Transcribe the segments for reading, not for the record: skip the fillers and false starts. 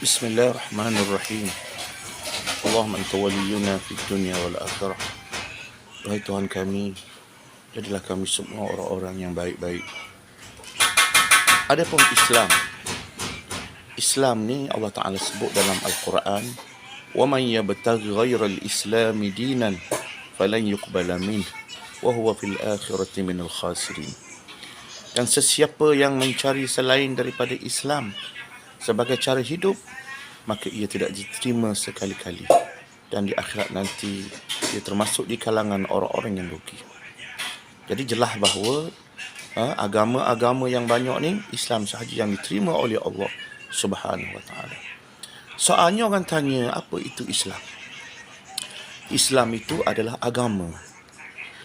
Bismillahirrahmanirrahim. Allahumma anta waliyuna fid dunya wal akhirah. Wahai Tuhan kami, jadilah kami semua orang-orang yang baik-baik. Adapun Islam ni Allah Ta'ala sebut dalam Al-Quran, wa man yabtaghi ghayra al-islam dinan falan yuqbala minhu wa huwa fil akhirati minal khasirin. Dan sesiapa yang mencari selain daripada Islam sebagai cara hidup, maka ia tidak diterima sekali-kali, dan di akhirat nanti ia termasuk di kalangan orang-orang yang rugi. Jadi jelas bahawa agama-agama yang banyak ni Islam sahaja yang diterima oleh Allah Subhanahu Wa Taala. Soalnya orang tanya, apa itu Islam? Islam itu adalah agama.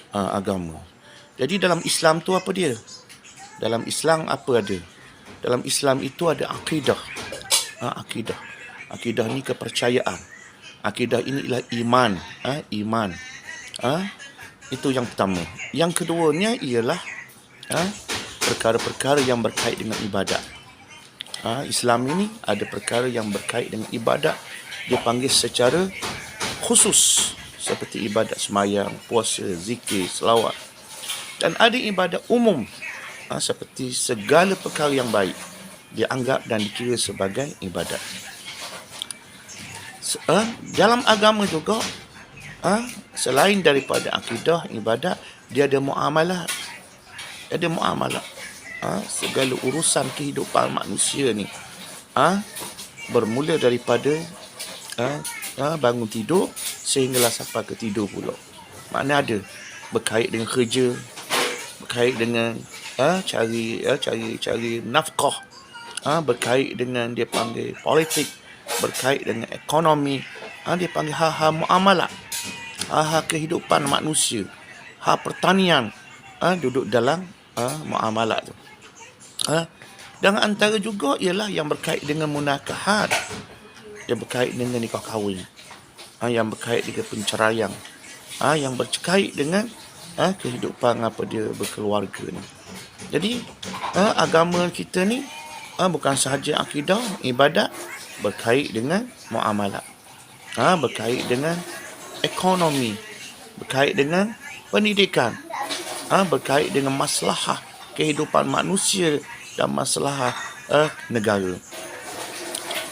Agama. Jadi dalam Islam tu apa dia? Dalam Islam apa ada? Dalam Islam itu ada akidah. Akidah. Akidah ni kepercayaan. Akidah ini ialah iman. Iman. Itu yang pertama. Yang keduanya ialah perkara-perkara yang berkait dengan ibadat. Islam ini ada perkara yang berkait dengan ibadat. Dia panggil secara khusus, seperti ibadat sembahyang, puasa, zikir, selawat. Dan ada ibadat umum, seperti segala perkara yang baik dianggap dan dikira sebagai ibadat. Dalam agama juga, selain daripada akidah, ibadat, dia ada muamalah. Ada muamalah. Segala urusan kehidupan manusia ni bermula daripada bangun tidur sehinggalah sampai ke tidur pula. Makna ada berkait dengan kerja, berkait dengan cari nafkah, berkait dengan dia panggil politik, berkait dengan ekonomi, dia panggil hal-hal muamalah, hal-hal kehidupan manusia, hal pertanian, duduk dalam muamalah tu. Dan antara juga ialah yang berkait dengan munakahat, yang berkait dengan nikah kahwin, yang berkait dengan penceraian, yang berkait dengan kehidupan dia berkeluarga ni. Jadi agama kita ni bukan sahaja akidah, ibadat, berkait dengan muamalah, berkait dengan ekonomi, berkait dengan pendidikan, berkait dengan masalah kehidupan manusia dan masalah negara.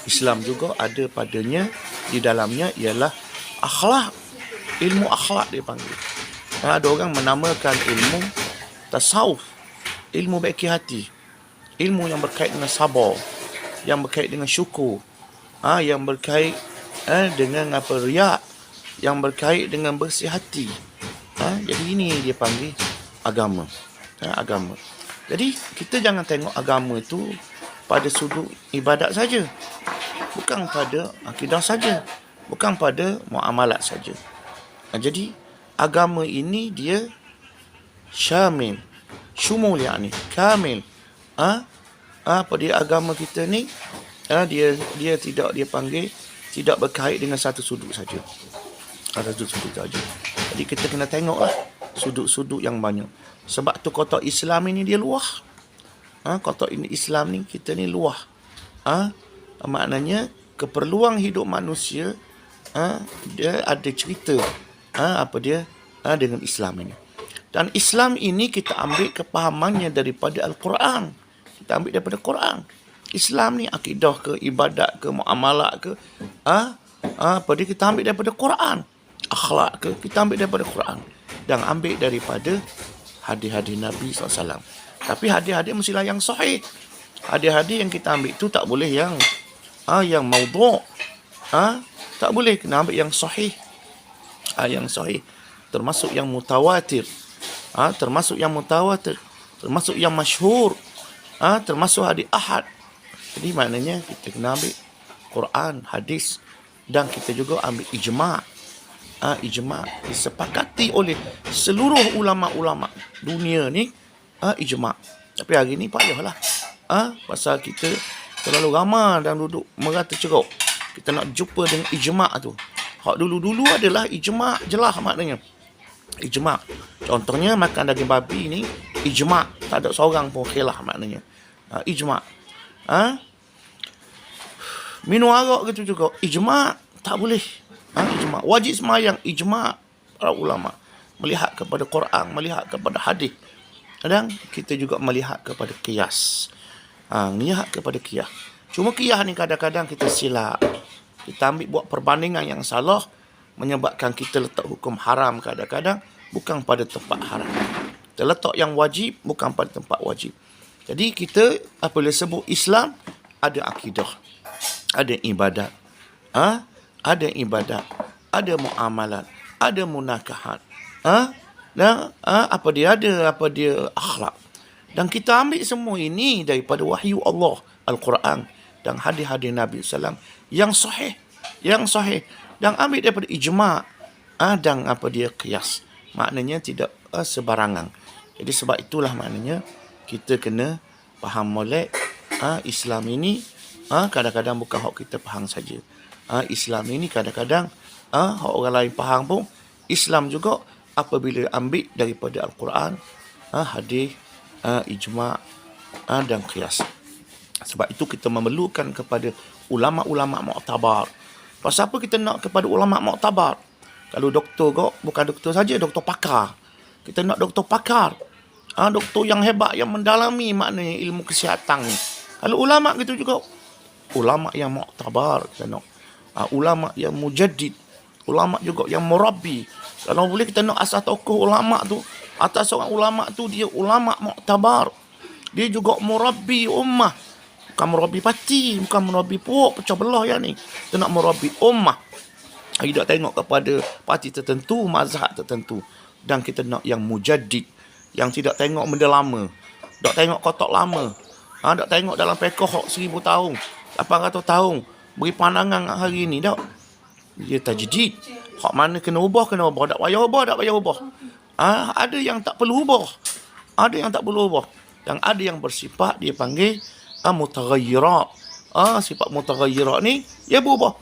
Islam juga ada padanya di dalamnya ialah akhlak, ilmu akhlak dia panggil. Ada orang menamakan ilmu tasawuf, ilmu baiki hati, ilmu yang berkait dengan sabar, yang berkait dengan syukur, yang berkait dengan riak, yang berkait dengan bersih hati. Jadi ini dia panggil agama. Agama. Jadi kita jangan tengok agama itu pada sudut ibadat saja, bukan pada akidah saja, bukan pada muamalat saja. Jadi agama ini dia syamil, syumul yakni kamil. Apa dia agama kita ni? Dia tidak, dia panggil tidak berkait dengan satu sudut saja. Satu sudut saja. Jadi kita kena tengoklah sudut-sudut yang banyak. Sebab tu kotak Islam ini dia luah. Kotak ini Islam ni kita ni luah. Maknanya keperluan hidup manusia, dia ada cerita dengan Islam ini. Dan Islam ini kita ambil kepahamannya daripada Al-Quran. Kita ambil daripada Quran. Islam ni akidah ke, ibadat ke, muamalah ke, kita ambil daripada Quran. Akhlak ke, kita ambil daripada Quran. Dan ambil daripada hadis-hadis Nabi SAW. Tapi hadis-hadis mestilah yang sahih. Hadis-hadis yang kita ambil tu tak boleh yang maudhu'. Tak boleh, kena ambil yang sahih. Yang sahih. Termasuk yang mutawatir. Termasuk yang masyhur. Termasuk hadis ahad. Jadi maknanya kita kena ambil Quran, hadis, dan kita juga ambil ijma'. Ijma' disepakati oleh seluruh ulama-ulama dunia ni, ijma'. Tapi hari ni payahlah, pasal kita terlalu ramai dan duduk merata ceruk. Kita nak jumpa dengan ijma' tu. Hak dulu-dulu adalah ijma' jelas maknanya. Ijma'. Contohnya makan daging babi ni ijma', tak ada seorang pun khilaf maknanya. Ijma'. Minum arak gitu juga. Ijma' tak boleh. Ijma'. Wajib semayang. Ijma' para ulama. Melihat kepada Quran, melihat kepada hadis. Dan kita juga melihat kepada qiyas. Melihat kepada qiyas. Cuma qiyas ni kadang-kadang kita silap. Kita ambil buat perbandingan yang salah, menyebabkan kita letak hukum haram kadang-kadang bukan pada tempat haram. Kita letak yang wajib bukan pada tempat wajib. Jadi kita apabila sebut Islam, ada akidah, ada ibadat, ada ibadat, ada muamalat, ada munakahat, dan apa dia akhlak. Dan kita ambil semua ini daripada wahyu Allah, Al-Quran dan hadis-hadis Nabi SAW yang sahih, dan ambil daripada ijma' dan qiyas. Maknanya tidak sebarangan. Jadi sebab itulah maknanya kita kena faham molek Islam ini kadang-kadang bukan hak kita faham saja. Islam ini kadang-kadang hak orang lain faham pun Islam juga apabila ambil daripada Al-Quran, hadis, ijma' dan qiyas. Sebab itu kita memerlukan kepada ulama-ulama muktabar. Pasal apa kita nak kepada ulama muktabar? Kalau doktor kok, bukan doktor saja, doktor pakar. Kita nak doktor pakar. Doktor yang hebat, yang mendalami maknanya ilmu kesihatan ni. Kalau ulama gitu juga. Ulama yang muktabar kita nak. Ulama yang mujaddid. Ulama juga yang murabbi. Kalau boleh kita nak asas tokoh ulama tu. Atas seorang ulama tu dia ulama muktabar. Dia juga murabbi ummah. Bukan murabbi parti, bukan murabbi puak, pecah belah yang ni. Kita nak murabbi ummah. Tidak tengok kepada parti tertentu, mazhab tertentu. Dan kita nak yang mujaddid. Yang tidak tengok benda lama. Tak tengok kotak lama. Tak tengok dalam pekoh 1000 tahun, 800 tahun. Beri pandangan hari ni. Tak. Dia tajdid. Hak mana kena ubah, kena ubah. Tak payah ubah. Ada yang tak perlu ubah. Ada yang tak perlu ubah. Dan ada yang bersifat, dia panggil mutaghayyirat. Sifat mutaghayyirat ni, dia berubah.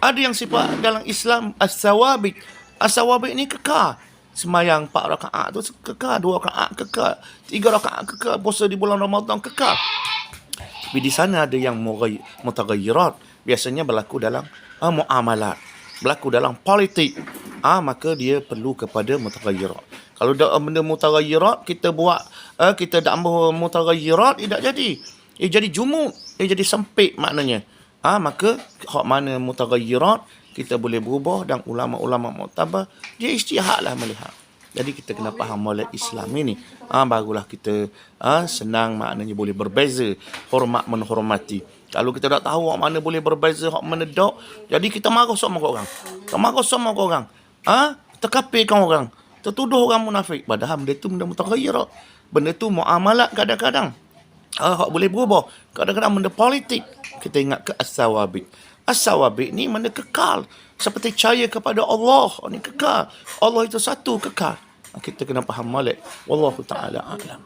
Ada yang sifat dalam Islam as-sawabit. As-sawabit ni kekal. Semayang 4 rakaat tu kekal, 2 rakaat kekal, 3 rakaat kekal, puasa di bulan Ramadan kekal. Tapi di sana ada yang mutaghayyirat. Biasanya berlaku dalam muamalat, berlaku dalam politik. Maka dia perlu kepada mutaghayyirat. Kalau benda mutaghayyirat kita buat, kita tak ambil mutaghayyirat, tidak jadi. Jadi jumud, jadi sempit maknanya. Maka hak mana mutaghayyirat kita boleh berubah, dan ulama-ulama muktabar dia ijtihadlah melihat. Jadi kita kena faham molek Islam ini. Barulah kita senang maknanya boleh berbeza, hormat menghormati. Kalau kita tak tahu hak mana boleh berbeza, hak mana tak, jadi kita marah sama orang. Terkapirkan orang, tertuduh orang munafik. Padahal benda tu benda mutaghayyirat. Benda tu muamalat kadang-kadang. Hak boleh berubah. Kadang-kadang benda politik. Kita ingat ke as-sawabit. As-sawabit ni mana kekal. Seperti percaya kepada Allah. Ni kekal. Allah itu satu, kekal. Kita kena faham molek. Wallahu ta'ala a'lam.